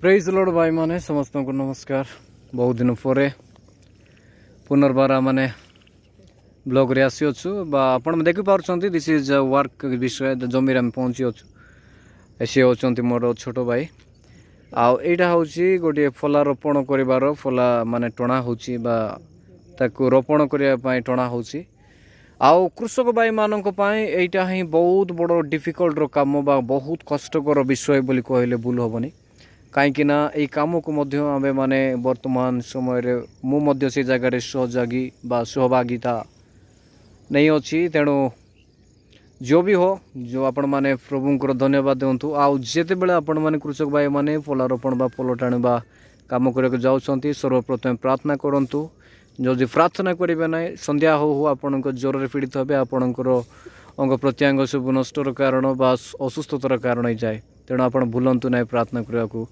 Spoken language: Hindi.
प्रेज लॉर्ड भाई माने समस्त को नमस्कार। बहुत दिन पर पुनर्बार माने ब्लॉग रे आसी अच्छु बा आपण देखि पारुछंती दिस इज वर्क विषय जमी आम पहुँची अच्छु। सी होचंती मोर छोट भाई आउ एटा होची गोटे फला रोपण करिवार फला माने टणा होची बा ताकू रोपण करिया पई टणा होची। आउ कृषक भाई मानक पई एटा ही बहुत बड़ डिफिकल्ट रो काम बा बहुत कष्टकर विषय बोली कहले भूल होबनी। कहीं यही कम को आमे माने वर्तमान समय रे मु मध्य से जगह सहयोगी बा सहभागिता नहीं अच्छी। तेणु जो भी हो जो आपण माने प्रभुंकर धन्यवाद दिंतु। आउ जिते बेले आपण माने कृषक भाई माने फलारोपण बा फल टाणवा काम करके जाउछंती सर्वप्रथम प्रार्थना करंतु। जदि प्रार्थना करेंगे ना संध्या हो आपण ज्वर रे पीड़ित हे आपणकर अंग प्रत्यंग सब नष्टर कारण बा असुस्थतार कारण ही जाए। तेणु आप भूलंतु ना प्रार्थना करने को।